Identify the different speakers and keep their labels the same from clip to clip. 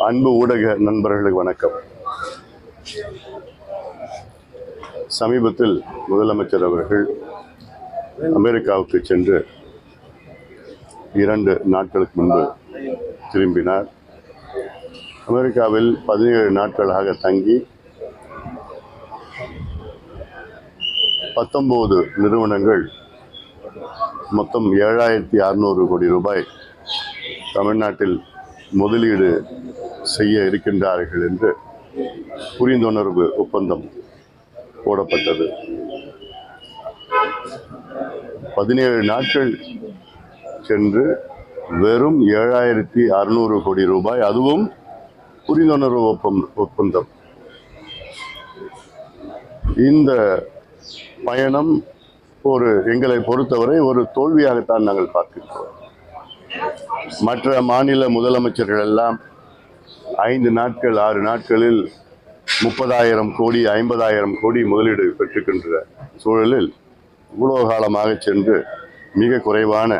Speaker 1: அன்பு ஊடக நண்பர்களுக்கு வணக்கம். சமீபத்தில் முதலமைச்சர் அவர்கள் அமெரிக்காவுக்கு சென்று 2 நாட்களுக்கு முன்பு திரும்பினார். அமெரிக்காவில் 17 நாட்களாக தங்கி 19 நிறுவனங்கள் மொத்தம் 7600 கோடி ரூபாய் தமிழ்நாட்டில் முதலீடு செய்ய இருக்கின்றார்கள் என்று புரிந்துணர்வு ஒப்பந்தம் போடப்பட்டது. 17 நாட்கள் சென்று வெறும் 7600 கோடி ரூபாய், அதுவும் புரிந்துணர்வு ஒப்பந்தம். இந்த பயணம் எங்களை பொறுத்தவரை ஒரு தோல்வியாகத்தான் நாங்கள் பார்க்கின்றோம். மற்ற மாநில முதலமைச்சர்கள் எல்லாம் 5 நாட்கள் 6 நாட்களில் 30,000 கோடி 50,000 கோடி முதலீடு பெற்றுக்கின்ற சூழலில் இவ்வளவு காலமாக சென்று மிக குறைவான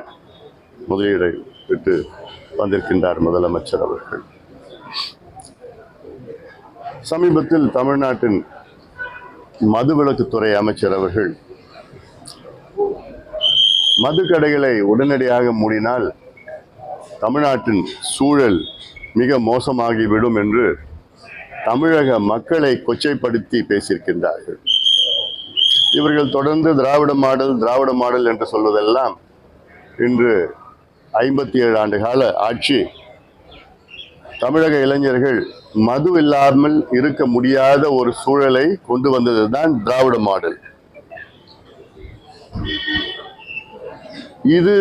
Speaker 1: முதலீடை பெற்று வந்திருக்கின்றார் முதலமைச்சர் அவர்கள். சமீபத்தில் தமிழ்நாட்டின் மதுவிலக்குத்துறை அமைச்சர் அவர்கள் மதுக்கடைகளை உடனடியாக மூடினால் தமிழ்நாட்டின் சூழல் மிக மோசமாகிவிடும் என்று தமிழக மக்களை கொச்சைப்படுத்தி பேசியிருக்கின்றார்கள். இவர்கள் தொடர்ந்து திராவிட மாடல் என்று சொல்வதெல்லாம் இன்று 57 ஆண்டு கால ஆட்சி தமிழக இளைஞர்கள் மது இல்லாமல் இருக்க முடியாத ஒரு சூழலை கொண்டு வந்ததுதான் திராவிட மாடல். இது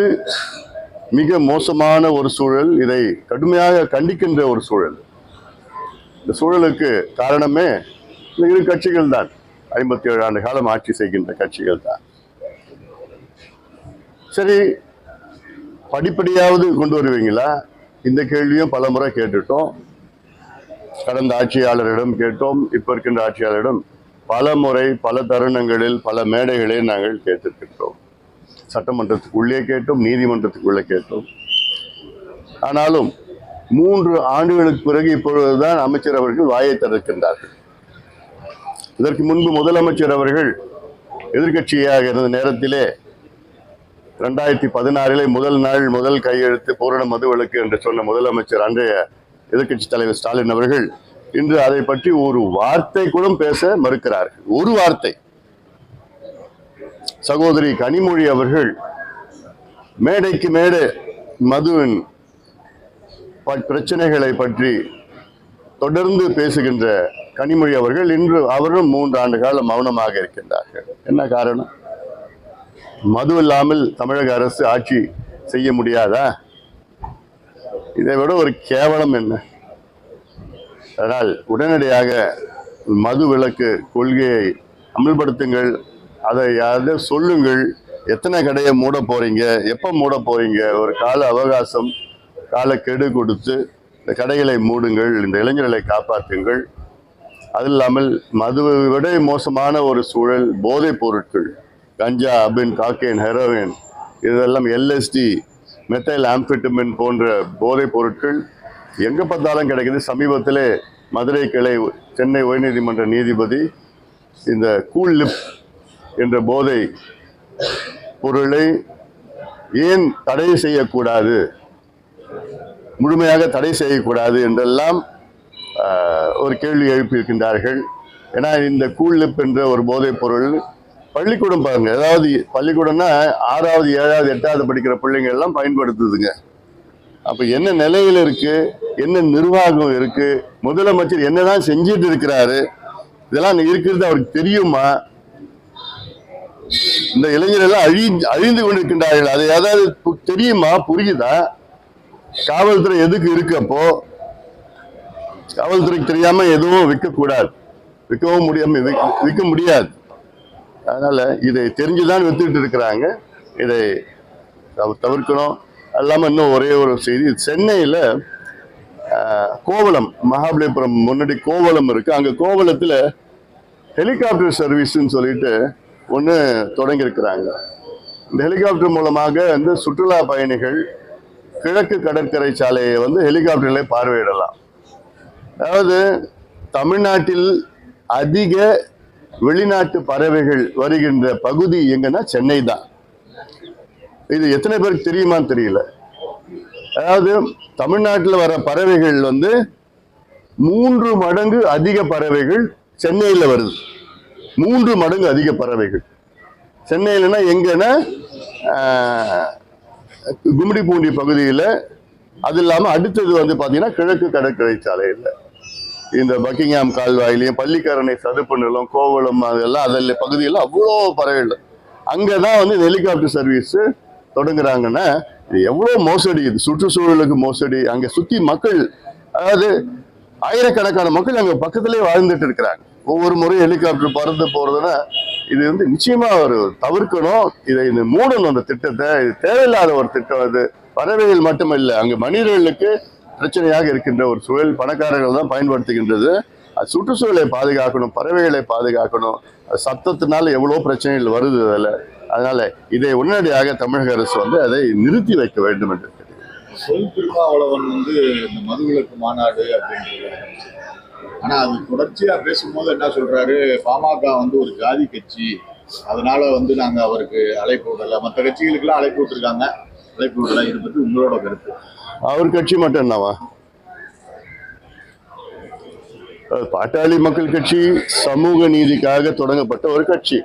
Speaker 1: மிக மோசமான ஒரு சூழல். இதை கடுமையாக கண்டிக்கின்ற ஒரு சூழல். இந்த சூழலுக்கு காரணமே இந்த 2 கட்சிகள் தான். 57 ஆண்டு காலம் ஆட்சி செய்கின்ற கட்சிகள் தான். சரி, படிப்படியாவது கொண்டு வருவீங்களா? இந்த கேள்வியும் பல முறை கேட்டுட்டோம். கடந்த ஆட்சியாளரிடம் கேட்டோம், இப்ப இருக்கின்ற ஆட்சியாளரிடம் பல முறை பல தருணங்களில் பல மேடைகளில் நாங்கள் கேட்டிருக்கின்றோம். சட்டமன்றத்துக்குள்ளே கேட்டோம், நீதிமன்றத்துக்குள்ளே கேட்டோம். ஆனாலும் 3 ஆண்டுகளுக்கு பிறகு இப்பொழுதுதான் அமைச்சர் அவர்கள் வாயை திறக்கின்றார்கள். இதற்கு முன்பு முதலமைச்சர் அவர்கள் எதிர்கட்சியாக இருந்த நேரத்திலே 2016 முதல் நாள் முதல் கையெழுத்து பூரண மதுவிலக்கு என்று சொன்ன முதலமைச்சர் அன்றைய எதிர்கட்சி தலைவர் ஸ்டாலின் அவர்கள் இன்று அதை பற்றி ஒரு வார்த்தை கூட பேச மறுக்கிறார்கள். ஒரு வார்த்தை. சகோதரி கனிமொழி அவர்கள் மேடைக்கு மேடை மதுவின் பிரச்சனைகளை பற்றி தொடர்ந்து பேசுகின்ற கனிமொழி அவர்கள் இன்று அவரும் 3 ஆண்டு காலம் மௌனமாக இருக்கின்றார்கள். என்ன காரணம்? மது இல்லாமல் தமிழக அரசு ஆட்சி செய்ய முடியாதா? இதை விட ஒரு கேவலம் என்ன? அதனால் உடனடியாக மது விலக்கு கொள்கையை அமல்படுத்துங்கள். அதை சொல்லுங்கள். எத்தனை கடையை மூட போறீங்க, எப்ப மூட போறீங்க? ஒரு கால அவகாசம், காலக்கெடு கொடுத்து இந்த கடைகளை மூடுங்கள், இந்த இளைஞர்களை காப்பாற்றுங்கள். அது இல்லாமல் மதுவை விட மோசமான ஒரு சூழல் போதைப் பொருட்கள், கஞ்சா, அபின், காக்கைன், ஹெரோயின், இதெல்லாம் LSD, மெத்தைல் ஆம்பிட்டமின் போன்ற போதைப் பொருட்கள் எங்க பார்த்தாலும் கிடைக்குது. சமீபத்திலே மதுரை கிளை சென்னை உயர்நீதிமன்ற நீதிபதி இந்த கூல் லிப் என்ற போதை பொருளை ஏன் தடை செய்யக்கூடாது, முழுமையாக தடை செய்யக்கூடாது என்றெல்லாம் ஒரு கேள்வி எழுப்பியிருக்கின்றார்கள். ஏன்னா இந்த கூல் லிப் என்ற ஒரு போதைப் பொருள் பள்ளிக்கூடம் பாருங்க, அதாவது பள்ளிக்கூடம்னா 6வது 7வது 8வது படிக்கிற பிள்ளைங்க எல்லாம் பயன்படுத்துதுங்க. அப்ப என்ன நிலையில் இருக்கு, என்ன நிர்வாகம் இருக்கு, முதலமைச்சர் என்னதான் செஞ்சிட்டு இருக்கிறாரு, இதெல்லாம் இருக்கிறது அவருக்கு தெரியுமா? இந்த இளைஞர்கள் எல்லாம் அழிந்து கொண்டிருக்கின்றார்கள். அது ஏதாவது தெரியுமா, புரியுதா? காவல்துறை எதுக்கு இருக்கு? அப்போ காவல்துறைக்கு தெரியாம எதுவும் விற்க முடியாது. அதனால இதை தெரிஞ்சுதான் வித்துட்டு இருக்கிறாங்க. இதை தவிர்க்கணும். அல்லாம இன்னும் ஒரே ஒரு செய்தி, சென்னையில கோவளம், மகாபலிபுரம் முன்னாடி கோவளம் இருக்கு. அங்க கோவளத்துல ஹெலிகாப்டர் சர்வீஸ்ன்னு சொல்லிட்டு ஒன்று தொடங்கியிருக்கிறாங்க. இந்த ஹெலிகாப்டர் மூலமாக வந்து சுற்றுலா பயணிகள் கிழக்கு கடற்கரை சாலையை வந்து ஹெலிகாப்டர்ல பார்வையிடலாம். அதாவது தமிழ்நாட்டில் அதிக வெளிநாட்டு பறவைகள் வருகின்ற பகுதி எங்கன்னா சென்னை தான். இது எத்தனை பேருக்கு தெரியுமான்னு தெரியல. அதாவது தமிழ்நாட்டில் வர பறவைகள் 3 மடங்கு அதிக பறவைகள் சென்னையில் வருது. 3 மடங்கு அதிக பறவைகள் சென்னையிலன்னா எங்கன்னா கும்மிடிப்பூண்டி பகுதியில். அது இல்லாமல் அடுத்தது பார்த்தீங்கன்னா கிழக்கு கடற்கரை சாலையில் இந்த பக்கிங்ஹாம் கால்வாயிலையும் பள்ளிக்கரணை சதுப்பு நிலம் கோவளம் அதெல்லாம் அதில் பகுதியில் அவ்வளோ பறவைகள். அங்கே தான் ஹெலிகாப்டர் சர்வீஸ் தொடங்குறாங்கன்னா இது எவ்வளோ மோசடி, இது சுற்றுச்சூழலுக்கு மோசடி. அங்கே சுற்றி மக்கள், அதாவது ஆயிரக்கணக்கான மக்கள் அங்கே பக்கத்திலே வாழ்ந்துட்டு இருக்கிறாங்க. ஒவ்வொரு முறையும் ஹெலிகாப்டர் பறந்து போறதுன்னா இது நிச்சயமா ஒரு தவிர்க்கணும். இதை மூடணும் அந்த திட்டத்தை. இது தேவையில்லாத ஒரு திட்டம். அது பறவைகள் மட்டுமல்ல, அங்கே மனிதர்களுக்கு பிரச்சனையாக இருக்கின்ற ஒரு சூழல் பணக்காரர்கள் தான் பயன்படுத்துகின்றது. அது சுற்றுச்சூழலை பாதுகாக்கணும், பறவைகளை பாதுகாக்கணும். சத்தத்தினால எவ்வளோ பிரச்சனைகள் வருது அதில். அதனால இதை உடனடியாக தமிழக அரசு அதை நிறுத்தி வைக்க வேண்டும் என்று
Speaker 2: திருமாவளவன் இந்த மதுவிலக்கு மாநாடு அப்படின்றது. ஆனா அது தொடர்ச்சியா பேசும்போது என்ன சொல்றாரு, பாமக ஒரு ஜாதி கட்சி, அதனால நாங்க அவருக்கு அழைப்பு விடல, மற்ற கட்சிகளுக்கு எல்லாம் அழைப்பு விட்டுருக்காங்க, அழைப்பு விடல. இதை பத்தி உங்களோட கருத்து?
Speaker 1: அவர் கட்சி மட்டும் என்னவா? பாட்டாளி மக்கள் கட்சி சமூக நீதிக்காக தொடங்கப்பட்ட ஒரு கட்சி.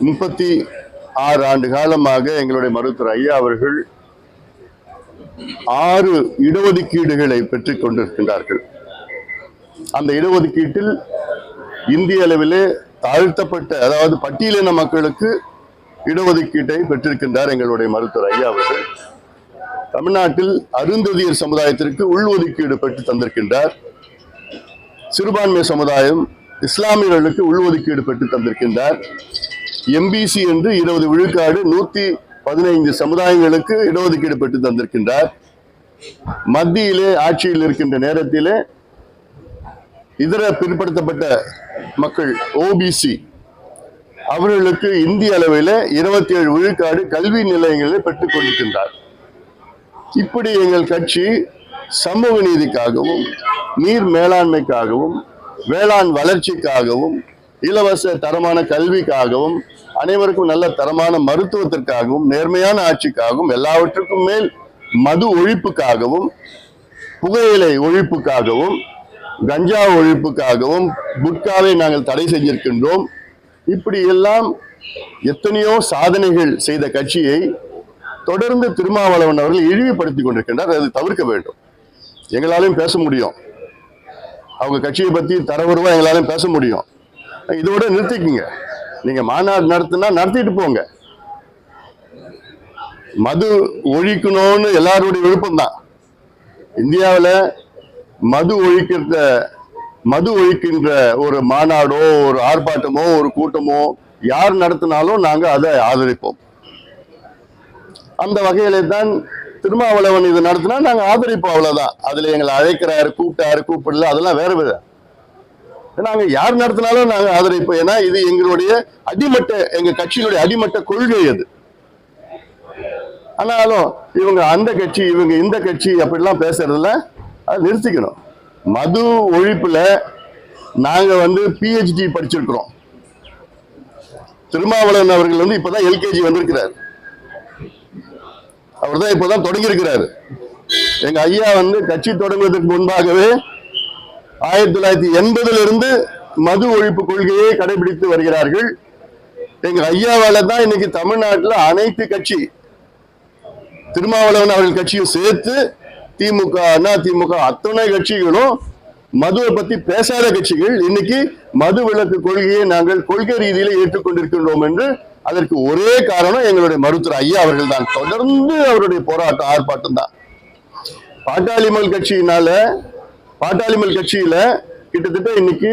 Speaker 1: 36 ஆண்டு காலமாக எங்களுடைய மருத்துவர் ஐயா அவர்கள் 6 இடஒதுக்கீடுகளை பெற்றுக் கொண்டிருக்கின்றார்கள். அந்த இடஒதுக்கீட்டில் இந்திய அளவிலே தாழ்த்தப்பட்ட, அதாவது பட்டியலின மக்களுக்கு இடஒதுக்கீட்டை பெற்றிருக்கின்றார் எங்களுடைய மருத்துவர் ஐயா அவர்கள். தமிழ்நாட்டில் அருந்ததியர் சமுதாயத்திற்கு உள்ஒதுக்கீடு பெற்று தந்திருக்கின்றார். சிறுபான்மை சமுதாயம், இஸ்லாமியர்களுக்கு உள்ஒதுக்கீடு பெற்று தந்திருக்கின்றார். எம்பிசி என்று 20 விழுக்காடு 115 சமுதாயங்களுக்கு இடஒதுக்கீடு பெற்று தந்திருக்கின்றார். மத்தியிலே ஆட்சியில் இருக்கின்ற நேரத்திலே இதர பிற்படுத்தப்பட்ட மக்கள் ஓபிசி அவர்களுக்கு இந்திய அளவில் 27 விழுக்காடு கல்வி நிலையங்களை பெற்றுக் கொண்டிருக்கின்றார். இப்படி எங்கள் கட்சி சமூக நீதிக்காகவும் நீர் மேலாண்மைக்காகவும் வேளாண் வளர்ச்சிக்காகவும் இலவச தரமான கல்விக்காகவும் அனைவருக்கும் நல்ல தரமான மருத்துவத்திற்காகவும் நேர்மையான ஆட்சிக்காகவும் எல்லாவற்றுக்கும் மேல் மது ஒழிப்புக்காகவும் புகையிலை ஒழிப்புக்காகவும் கஞ்சா ஒழிப்புக்காகவும் குட்காவை நாங்கள் தடை செஞ்சிருக்கின்றோம். இப்படி எல்லாம் எத்தனையோ சாதனைகள் செய்த கட்சியை தொடர்ந்து திருமாவளவன் அவர்கள் இழிவுபடுத்திக் கொண்டிருக்கின்றார். அது தவிர்க்க வேண்டும். எங்களாலையும் பேச முடியும், அவங்க கட்சியை பத்தி தரவுருவா எங்களாலையும் பேச முடியும். இதோட நிறுத்திக்குங்க. நீங்க மாநாடு நடத்திட்டு போங்க. மது ஒழிக்கணும்னு எல்லாருடைய விருப்பம் தான். இந்தியாவில் மது ஒழிக்கின்ற ஒரு மாநாடோ ஒரு ஆர்ப்பாட்டமோ ஒரு கூட்டமோ யார் நடத்தினாலும் நாங்க அதை ஆதரிப்போம். அந்த வகையில தான் திருமாவளவன் இது நடத்தினா நாங்க ஆதரிப்போம், அவ்வளவுதான். அதுல எங்களை அழைக்கிறாரு, கூப்பிட்டாரு, கூப்பிடல, அதெல்லாம் வேற விதம். நாங்க யார் நடத்தினாலும் நாங்க ஆதரிப்போம். ஏன்னா இது எங்களுடைய எங்க கட்சியினுடைய அடிமட்ட கொள்கை அது. ஆனாலும் இவங்க அந்த கட்சி, இவங்க இந்த கட்சி அப்படிலாம் பேசுறதுல அதை நிறுத்திக்கணும். மது ஒழிப்புல நாங்க பிஹெச்டி படிச்சிருக்கிறோம். திருமாவளவன் அவர்கள் இப்பதான் எல்கேஜி வந்திருக்கிறார். அவர் தான் இப்பதான் தொடங்கி இருக்கிறாரு. எங்க ஐயா கட்சி தொடங்குவதற்கு முன்பாகவே 1980 மது ஒழிப்பு கொள்கையை கடைபிடித்து வருகிறார்கள். எங்க ஐயாவால தான் இன்னைக்கு தமிழ்நாட்டில் அனைத்து கட்சி, திருமாவளவன் அவர்கள் கட்சியும் சேர்த்து திமுக, அதிமுக அத்தனை கட்சிகளும் மதுவை பத்தி பேசாத கட்சிகள் இன்னைக்கு மது விலக்கு கொள்கையை நாங்கள் கொள்கை ரீதியில ஏற்றுக்கொண்டிருக்கின்றோம் என்று அதற்கு ஒரே காரணம் எங்களுடைய மருத்துவர் ஐயா அவர்கள் தான். தொடர்ந்து அவருடைய போராட்டம் ஆர்ப்பாட்டம் தான். பாட்டாளிமல் கட்சியில கிட்டத்தட்ட இன்னைக்கு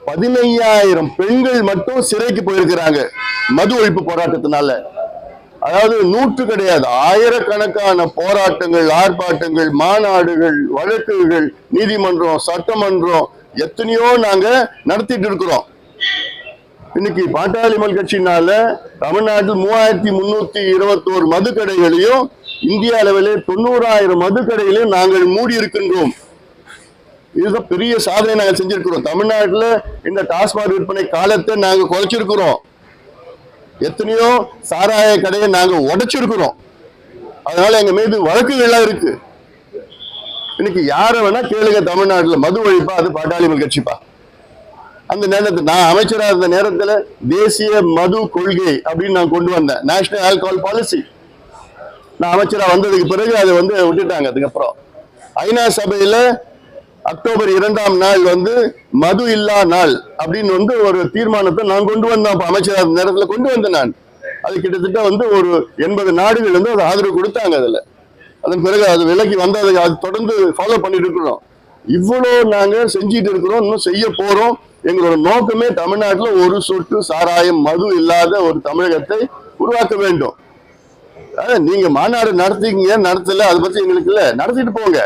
Speaker 1: 15,000 பெண்கள் மட்டும் சிறைக்கு போயிருக்கிறாங்க மது ஒழிப்பு போராட்டத்தினால. அதாவது 100 கிடையாது, ஆயிரக்கணக்கான போராட்டங்கள், ஆர்ப்பாட்டங்கள், மாநாடுகள், வழக்குகள், நீதிமன்றம், சட்டமன்றம் எத்தனையோ நாங்க நடத்திட்டு இருக்கிறோம். இன்னைக்கு பாட்டாளிமல் கட்சினால தமிழ்நாட்டில் 3,321 மதுக்கடைகளையும் இந்திய அளவிலே 90,000 மதுக்கடைகளையும் நாங்கள் மூடி இருக்கின்றோம். இதுதான் பெரிய சாதனை நாங்கள் செஞ்சிருக்கிறோம். தமிழ்நாட்டில் இந்த டாஸ்மாக் விற்பனை காலத்தை நாங்கள் குறைச்சிருக்கிறோம். எத்தனையோ சாராய கடையை நாங்கள் உடைச்சிருக்கிறோம். அதனால எங்க மீது வழக்குகள்லாம் இருக்கு. இன்னைக்கு யாரை வேணா கேளுங்க, தமிழ்நாட்டில் மது ஒழிப்பா, அது பாட்டாளி மக்கள் கட்சிப்பா. அந்த நேரத்தில் நான் அமைச்சராக இருந்த நேரத்தில் தேசிய மது கொள்கை அப்படின்னு நான் கொண்டு வந்தேன், நேஷனல் ஆல்கஹால் பாலிசி. நான் அமைச்சராக வந்ததுக்கு பிறகு அதை விட்டுட்டாங்க. அதுக்கப்புறம் ஐநா சபையில அக்டோபர் 2ஆம் நாள் மது இல்லா நாள் அப்படின்னு ஒரு தீர்மானத்தை நான் கொண்டு வந்தேன். அமைச்சராக இருந்த நேரத்தில் கொண்டு வந்தேன் நான். அது கிட்டத்தட்ட ஒரு 80 நாடுகள் அது ஆதரவு கொடுத்தாங்க. அதுல அதன் பிறகு அது விலகி வந்தது. அது தொடர்ந்து ஃபாலோ பண்ணிட்டு இருக்கிறோம். இவ்வளோ நாங்க செஞ்சிட்டு இருக்கிறோம், இன்னும் செய்ய போறோம். எங்களோட நோக்கமே தமிழ்நாட்டில் ஒரு சொட்டு சாராயம் மது இல்லாத ஒரு தமிழகத்தை உருவாக்க வேண்டும். நீங்க மாநாடு நடத்திங்க, நடத்தல, அதை பத்தி எங்களுக்கு இல்ல, நடத்திட்டு போங்க.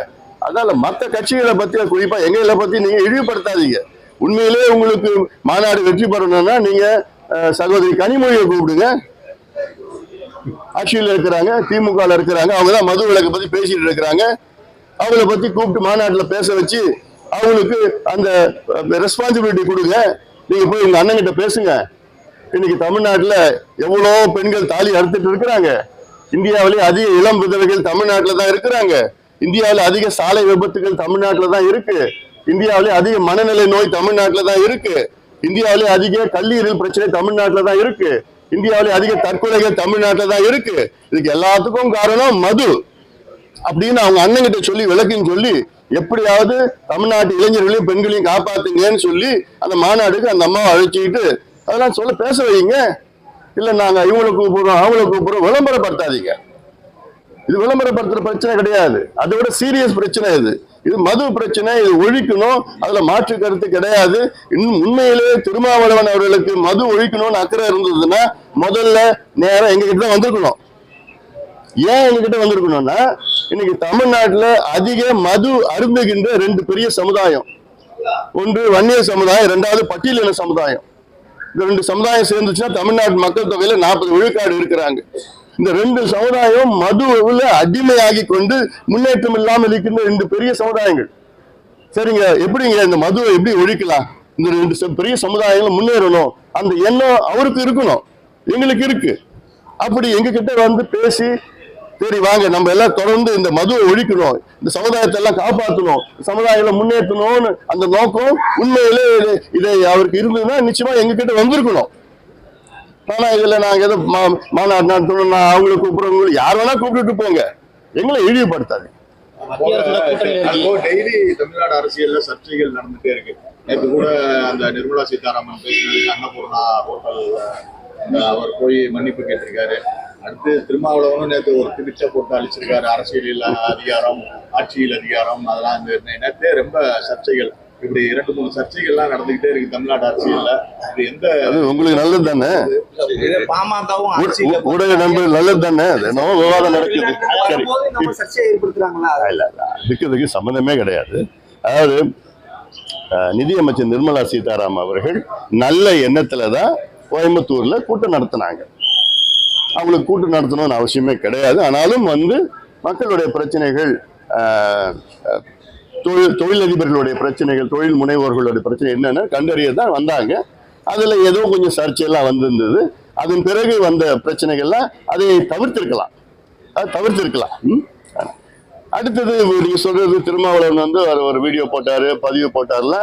Speaker 1: அதனால மற்ற கட்சிகளை பத்தி, குறிப்பா எங்களை பத்தி நீங்க இழிவுபடுத்தாதீங்க. உண்மையிலே உங்களுக்கு மாநாடு வெற்றி பெறணும்னா நீங்க சகோதரி கனிமொழியை கூப்பிடுங்க. ஆட்சியில் இருக்கிறாங்க, திமுக இருக்கிறாங்க, அவங்கதான் மது விலக்கை பத்தி பேசிட்டு இருக்கிறாங்க. அவங்கள பத்தி கூப்பிட்டு மாநாட்டில் பேச வச்சு அவங்களுக்கு அந்த ரெஸ்பான்சிபிலிட்டி கொடுங்க. நீங்க போய் உங்க அண்ணன் கிட்ட பேசுங்க. இன்னைக்கு தமிழ்நாட்டில் எவ்வளோ பெண்கள் தாலி அறுத்துட்டு இருக்கிறாங்க. இந்தியாவிலே அதிக இளம் விதவைகள் தமிழ்நாட்டில் தான் இருக்கிறாங்க. இந்தியாவில் அதிக சாலை விபத்துகள் தமிழ்நாட்டில் தான் இருக்கு. இந்தியாவிலே அதிக மனநிலை நோய் தமிழ்நாட்டில் தான் இருக்கு. இந்தியாவிலே அதிக கல்லீரல் பிரச்சனை தமிழ்நாட்டில் தான் இருக்கு. இந்தியாவிலே அதிக தற்கொலைகள் தமிழ்நாட்டில் தான் இருக்கு. இதுக்கு எல்லாத்துக்கும் காரணம் மது அப்படின்னு அவங்க அண்ணன் கிட்ட சொல்லி விளக்குன்னு சொல்லி எப்படியாவது தமிழ்நாட்டு இளைஞர்களையும் பெண்களையும் காப்பாத்துங்கன்னு சொல்லி அந்த மாநாடுக்கு அந்த அம்மாவை அழைச்சிக்கிட்டு அதெல்லாம் பேச வைங்க. இல்ல நாங்க இவங்களை கூப்பிடுறோம், அவங்கள கூப்பிடுறோம், விளம்பரப்படுத்தாதீங்க. இது விளம்பரப்படுத்துற பிரச்சனை கிடையாது, அதை விட சீரியஸ் பிரச்சனை இது. இது மது பிரச்சனை, இது ஒழிக்கணும், அதுல மாற்று கருத்து கிடையாது. இன்னும் உண்மையிலே திருமாவளவன் அவர்களுக்கு மது ஒழிக்கணும்னு அக்கறை இருந்ததுன்னா முதல்ல நேரம் எங்க கிட்ட தான் வந்திருக்கணும். ஏன் எங்ககிட்ட வந்திருக்கணும்னா இன்னைக்கு தமிழ்நாட்டுல அதிக மது அருந்துகின்ற 2 பெரிய சமுதாயம். ஒன்று வன்னியர் சமுதாயம், 2வது பட்டியலின சமுதாயம். இந்த 2 சமுதாயம் சேர்ந்துச்சுன்னா தமிழ்நாட்டு மக்கள் தொகையில 40 விழுக்காடு இருக்கிறாங்க. இந்த 2 சமுதாயம் மதுவுல அடிமையாகி கொண்டு முன்னேற்றம் இல்லாமல் இருக்கின்ற 2 பெரிய சமுதாயங்கள். சரிங்க, எப்படிங்க இந்த மதுவை எப்படி ஒழிக்கலாம்? இந்த 2 பெரிய சமுதாயங்களும் முன்னேறணும், அந்த எண்ணம் அவருக்கு இருக்கணும், எங்களுக்கு இருக்கு. அப்படி எங்க கிட்ட பேசி சரி வாங்க நம்ம எல்லாம் தொடர்ந்து இந்த மதுவை ஒழிக்கணும், இந்த சமுதாயத்தை எல்லாம் காப்பாற்றணும், சமுதாயங்களை முன்னேற்றணும்னு அந்த நோக்கம் உண்மையிலே இதை அவருக்கு இருந்ததுன்னா நிச்சயமா எங்க கிட்ட வந்திருக்கணும். ஆனா இதுல நாங்க ஏதோ மாநாடு நடத்தணும், நான் அவங்களை கூப்பிடுறவங்க யார் வேணா கூப்பிட்டு போங்க, எங்களை இழிவுபடுத்தாது.
Speaker 2: டெய்லி தமிழ்நாடு அரசியல்ல சர்ச்சைகள் நடந்துட்டே இருக்கு. நேற்று கூட அந்த நிர்மலா சீதாராமன் பேசினதுக்கு அன்னபூர்ணா ஹோட்டல் அவர் போய் மன்னிப்பு கேட்டிருக்காரு. அடுத்து திருமாவளவனும் நேற்று ஒரு பிடிச்ச போட்டு அழிச்சிருக்காரு. அரசியலில் அதிகாரம், ஆட்சியில் அதிகாரம், அதெல்லாம் நேற்றே ரொம்ப சர்ச்சைகள், இப்படி 2-3 சர்ச்சைகள்லாம் நடந்துகிட்டே இருக்கு தமிழ்நாடு அரசியல்ல. இது எந்த
Speaker 1: உங்களுக்கு நல்லது தானே,
Speaker 2: பாமகவும்
Speaker 1: ஊடக நண்பர்கள் நல்லது தானே, என்னவோ விவாதம் நடக்குது. இதுக்கு சம்பந்தமே கிடையாது. அதாவது நிதியமைச்சர் நிர்மலா சீதாராமன் அவர்கள் நல்ல எண்ணத்துலதான் கோயம்புத்தூர்ல கூட்டம் நடத்தினாங்க. அவங்களுக்கு கூட்டம் நடத்தணும்னு அவசியமே கிடையாது. ஆனாலும் மக்களுடைய பிரச்சனைகள், தொழிலதிபர்களுடைய பிரச்சனைகள், தொழில் முனைவோர்களுடைய பிரச்சனை என்னன்னு கண்டறியதான் வந்தாங்க. அதுல ஏதோ கொஞ்சம் சர்ச்சையெல்லாம் வந்திருந்தது. அதன் பிறகு வந்த பிரச்சனைகள்லாம் அதை தவிர்த்திருக்கலாம். அடுத்தது நீங்க சொல்றது திருமாவளவன் ஒரு வீடியோ போட்டாரு, பதிவு போட்டார்ல,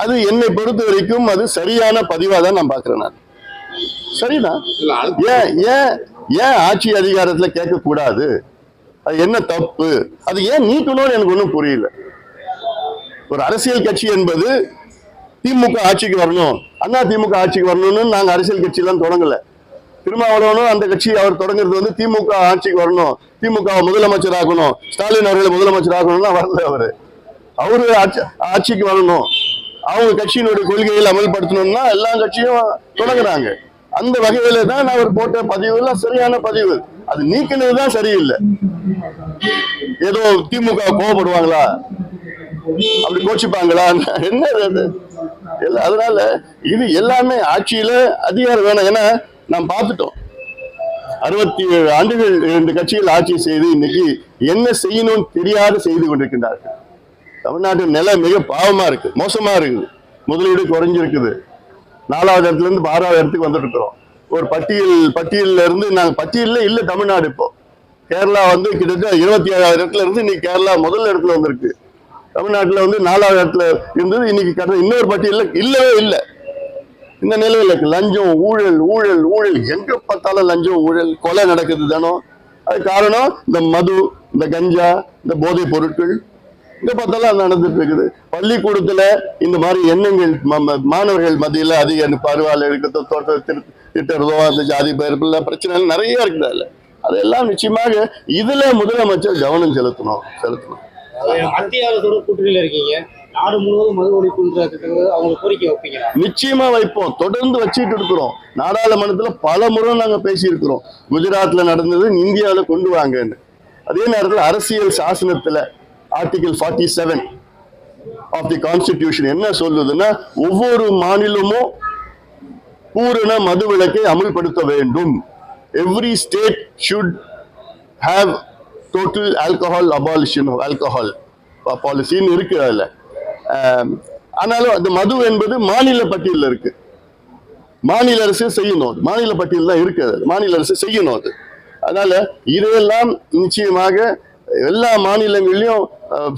Speaker 1: அது என்னை பொறுத்த வரைக்கும் அது சரியான பதிவா தான் நான் பாக்குறேன். நான் சரிதான், ஏன் ஆட்சி அதிகாரத்துல கேட்க கூடாது? அது என்ன தப்பு? அது ஏன் நீக்கணும்னு எனக்கு ஒன்றும் புரியல. ஒரு அரசியல் கட்சி என்பது திமுக ஆட்சிக்கு வரணும், அண்ணா திமுக ஆட்சிக்கு வரணும்னு நாங்க அரசியல் கட்சியெல்லாம் தொடங்கல. திருமாவளவனும் அந்த கட்சி அவர் தொடங்குறது திமுக ஆட்சிக்கு வரணும், திமுக முதலமைச்சர் ஆகணும், ஸ்டாலின் அவர்களை முதலமைச்சர் ஆகணும்னா வரல. அவரு ஆட்சிக்கு வரணும், அவங்க கட்சியினுடைய கொள்கைகள் அமல்படுத்தணும்னா எல்லா கட்சியும் தொடங்குறாங்க. அந்த வகையில தான் அவர் போட்ட பதிவு எல்லாம் சரியான பதிவு. அது நீக்கினதுதான் சரியில்லை. ஏதோ திமுக கோவப்படுவாங்களா, அப்படி கோச்சிப்பாங்களா, என்ன? அதனால இது எல்லாமே ஆட்சியில அதிகாரம் வேணும். ஏன்னா நாம் பார்த்துட்டோம், 67 ஆண்டுகள் 2 கட்சிகள் ஆட்சி செய்து இன்னைக்கு என்ன செய்யணும்னு தெரியாது செய்து கொண்டிருக்கின்றார்கள். தமிழ்நாட்டு நிலை மிக பாவமா இருக்கு, மோசமா இருக்குது. முதலீடு குறைஞ்சிருக்குது. 4வது இடத்துல இருந்து 6வது இடத்துக்கு வந்துட்டு இருக்கிறோம். ஒரு பட்டியல்ல இருந்து நாங்க பட்டியல்ல இல்ல தமிழ்நாடு. இப்போ கேரளா வந்து கிட்டத்தட்ட 27வது இடத்துல இருந்து இன்னைக்கு கேரளா முதல் இடத்துல வந்திருக்கு. தமிழ்நாட்டுல வந்து 4வது இடத்துல இருந்தது, இன்னைக்கு இன்னொரு பட்டியல்ல இல்லவே இல்லை. இந்த நிலையில லஞ்சம், ஊழல் ஊழல் ஊழல், எங்க பார்த்தாலும் லஞ்சம் ஊழல், கொலை நடக்குது தானோ. அது காரணம் இந்த மது, இந்த கஞ்சா, இந்த போதைப் பொருட்கள், இங்க பார்த்தாலும் நடந்துட்டு இருக்குது. பள்ளிக்கூடத்துல இந்த மாதிரி எண்ணங்கள் மாணவர்கள் மத்தியில அதிக பருவால் இருக்கிறதோ, தோட்டத்தை திட்டுறதோ, அந்த ஜாதி பெயர்ப்புல பிரச்சனை நிறைய இருக்குது. அதெல்லாம் நிச்சயமாக இதுல முதலமைச்சர் கவனம் செலுத்தணும்.
Speaker 3: மத்திய அரசோட கூட்டணியில இருக்கீங்க, நாடு முழுவதும் மது ஒழிப்புன்ற அவங்க கோரிக்கை வைப்பீங்க? நிச்சயமா
Speaker 1: வைப்போம், தொடர்ந்து வச்சுட்டு இருக்கிறோம். நாடாளுமன்றத்துல பல முறை நாங்க பேசி இருக்கிறோம். குஜராத்ல நடந்தது இந்தியாவில கொண்டு வாங்கன்னு. அதே நேரத்தில் அரசியல் சாசனத்துல ஆர்டிகல் 47 ஆஃப் தி கான்ஸ்டிடியூஷன் என்ன சொல்லுதுன்னா, ஒவ்வொரு மாநிலமும் பூரண மது விலக்கை அமல்படுத்த வேண்டும். Every state should have total alcohol abolition of alcohol பாலிசின்னு இருக்கு அதுல. ஆனாலும் அந்த மது என்பது மாநில பட்டியலில் இருக்கு. மாநில அரசு செய்யணும், மாநில பட்டியல் தான் இருக்கு, மாநில அரசு செய்யணும் அது. அதனால இதையெல்லாம் நிச்சயமாக எல்லா மாநிலங்களையும்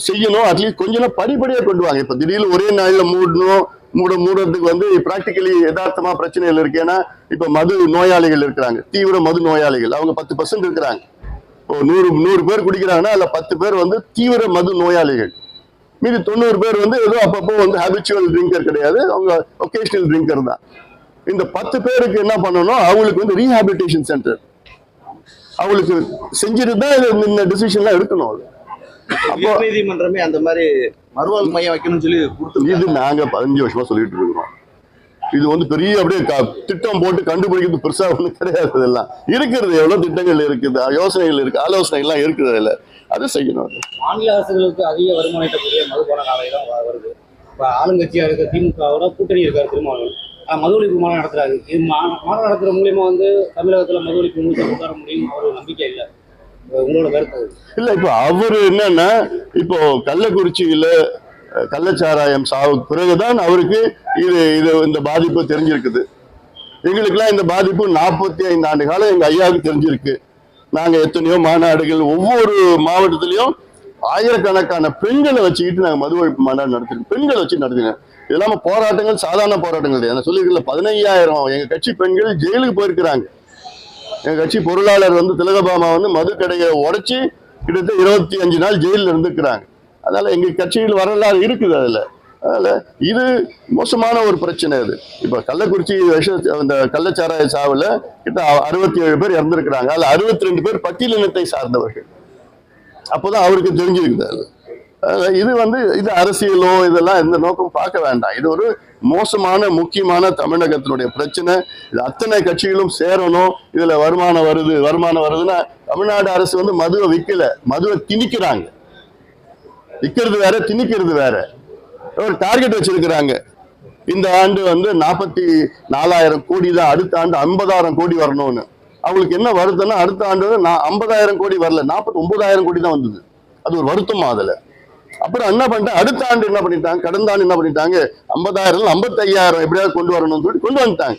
Speaker 1: செய்யணும். அட்லீஸ்ட் கொஞ்சம் படிப்படியா கொண்டு வாங்க. இப்ப திடீர்னு ஒரே நாளில் மூடுறதுக்கு வந்து பிராக்டிக்கலி யதார்த்தமா பிரச்சனைகள் இருக்கு. ஏன்னா இப்ப மது நோயாளிகள் இருக்கிறாங்க, தீவிர மது நோயாளிகள், அவங்க 10% இருக்கிறாங்க. இப்போ 100 பேர் குடிக்கிறாங்கன்னா அதுல 10 பேர் வந்து தீவிர மது நோயாளிகள். மீதி 90 பேர் வந்து ஏதோ அப்பப்போ வந்து ஹேபிச்சுவல் ட்ரிங்கர் கிடையாது, அவங்க ஒகேஷனல் ட்ரிங்கர் தான். இந்த 10 பேருக்கு என்ன பண்ணணும், அவங்களுக்கு வந்து ரீஹாபிலிட்டேஷன் சென்டர் அவங்களுக்கு செஞ்சுட்டு தான் இந்த டிசிஷன்லாம் எடுக்கணும்.
Speaker 3: நீதிமன்றமே அந்த மாதிரி மறுவாழ்வு மையம் வைக்கணும்னு சொல்லி
Speaker 1: இது நாங்க 15 வருஷமா சொல்லிட்டு இருக்கிறோம். இது வந்து பெரிய அப்படியே திட்டம் போட்டு கண்டுபிடிக்கிறது பெருசா ஒன்றும் கிடையாது. இதெல்லாம் இருக்கிறது, எவ்வளவு திட்டங்கள் இருக்குது, யோசனைகள் இருக்கு, ஆலோசனைகள் எல்லாம் இருக்குது. அதுல அதை செய்யணும்.
Speaker 3: மாநில அரசுகளுக்கு அதிக வருமானம் ஈட்டக்கூடிய மதுபான ஆலை தான் வருது. இப்போ ஆளுங்கட்சியா இருக்க திமுகவோட கூட்டணி இருக்காரு திருமாவளவன், மது ஒழிப்பு மாநாடு நடத்துறாரு. இது மாநாடு நடத்துற மூலியமா வந்து தமிழகத்துல மது ஒழிப்பு கொண்டு வர முடியும் அவருக்கு நம்பிக்கை இல்லை. உங்களோட கருத்து?
Speaker 1: இல்ல, இப்போ அவரு என்னன்னா, இப்போ கள்ளக்குறிச்சியில கள்ளச்சாராயம் சாவுக்கு பிறகுதான் அவருக்கு இந்த பாதிப்பு தெரிஞ்சிருக்குது. எங்களுக்கெல்லாம் இந்த பாதிப்பு 45 ஆண்டு காலம் எங்க ஐயாவுக்கு தெரிஞ்சிருக்கு. நாங்க எத்தனையோ மாநாடுகள், ஒவ்வொரு மாவட்டத்திலையும் ஆயிரக்கணக்கான பெண்களை வச்சுக்கிட்டு நாங்க மது ஒழிப்பு மாநாடு நடத்திருக்கோம். பெண்களை வச்சு நடத்தினோம். இது இல்லாம போராட்டங்கள் சாதாரண போராட்டங்கள் கிடையாது. நான் சொல்லியிருக்கல, 15000 எங்க கட்சி பெண்கள் ஜெயிலுக்கு போயிருக்கிறாங்க. எங்க கட்சி பொருளாளர் வந்து திலகபாமா வந்து மது கடையை உடைச்சு கிட்டத்தட்ட 25 நாள் ஜெயிலில் இருந்துக்கிறாங்க. அதனால எங்க கட்சியில் வரலாறு இருக்குது அதுல. அதனால இது மோசமான ஒரு பிரச்சனை. அது இப்ப கள்ளக்குறிச்சி இந்த கள்ளச்சாராய சாவுல கிட்ட 67 பேர் இறந்திருக்கிறாங்க. அதுல 62 பேர் பட்டியலினத்தை சார்ந்தவர்கள். அப்போதான் அவருக்கு தெரிஞ்சிருக்குது. இது வந்து இது அரசியலோ இதெல்லாம் எந்த நோக்கம் பார்க்க வேண்டாம். இது ஒரு மோசமான முக்கியமான தமிழகத்தினுடைய பிரச்சனை. இது அத்தனை கட்சிகளும் சேரணும். இதுல வருமானம் வருதுன்னா தமிழ்நாடு அரசு வந்து மதுவை விற்கல, மதுவை திணிக்கிறாங்க. விற்கிறது வேற, திணிக்கிறது வேற. ஒரு டார்கெட் வச்சிருக்கிறாங்க. இந்த ஆண்டு வந்து 44,000 கோடி தான், அடுத்த ஆண்டு 50,000 கோடி வரணும்னு. அவங்களுக்கு என்ன வருத்தம்னா, அடுத்த ஆண்டு 50,000 கோடி வரல, 49,000 கோடி தான் வந்தது. அது ஒரு வருத்தமா அதுல. அப்புறம் என்ன பண்ணிட்டாங்க, அடுத்த ஆண்டு என்ன பண்ணிட்டாங்க, கடந்த ஆண்டு என்ன பண்ணிட்டாங்க, 50,000 55,000 எப்படியாவது கொண்டு வரணும்னு சொல்லி கொண்டு வந்துட்டாங்க.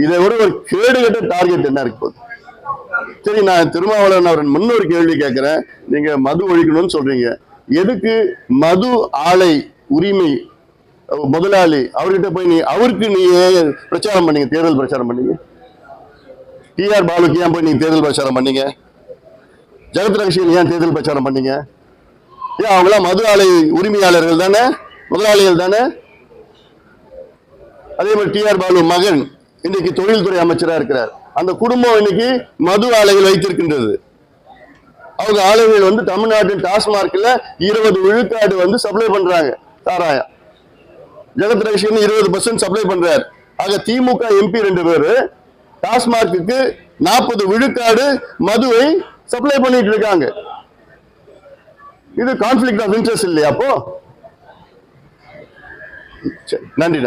Speaker 1: இதை ஒரு கேடுகட்ட டார்கெட் என்ன இருக்கு போகுது. சரி, நான் திருமாவளவன் அவரின் முன்னொரு கேள்வி கேட்கிறேன். நீங்க மது ஒழிக்கணும்னு சொல்றீங்க, எதுக்கு மது ஆலை உரிமை முதலாளி அவர்கிட்ட போய் அவருக்கு நீங்க பிரச்சாரம் பண்ணீங்க, தேர்தல் பிரச்சாரம் பண்ணீங்க? TR பாலுக்கு ஏன் போய் நீங்க தேர்தல் பிரச்சாரம் பண்ணீங்க? ஜெகத் ரகசியன் ஏன் தேர்தல் பிரச்சாரம் பண்ணீங்க? ஏன் அவங்களாம் மது ஆலை உரிமையாளர்கள் தானே, முதலாளிகள் தானே? அதே மாதிரி TR பாலு மகன் இன்னைக்கு தொழில்துறை அமைச்சராக இருக்கிறார். அந்த குடும்பம் இன்னைக்கு மது ஆலைகள் வைத்திருக்கின்றது. அவங்க ஆலைகள் வந்து தமிழ்நாட்டின் டாஸ்மார்க்ல 20 விழுக்காடு வந்து சப்ளை பண்றாங்க சாராயம். ஜெகத் ரகசியன் 20% சப்ளை பண்றாரு. ஆக திமுக MP 2 பேரு டாஸ்மார்க்கு 40 விழுக்காடு மதுவை சப்ளை பண்ணிட்டு இருக்காங்க. இது கான்ஃபிளிக்ட் ஆஃப் இன்ட்ரெஸ்ட் இல்லையா? அப்போ நன்றி.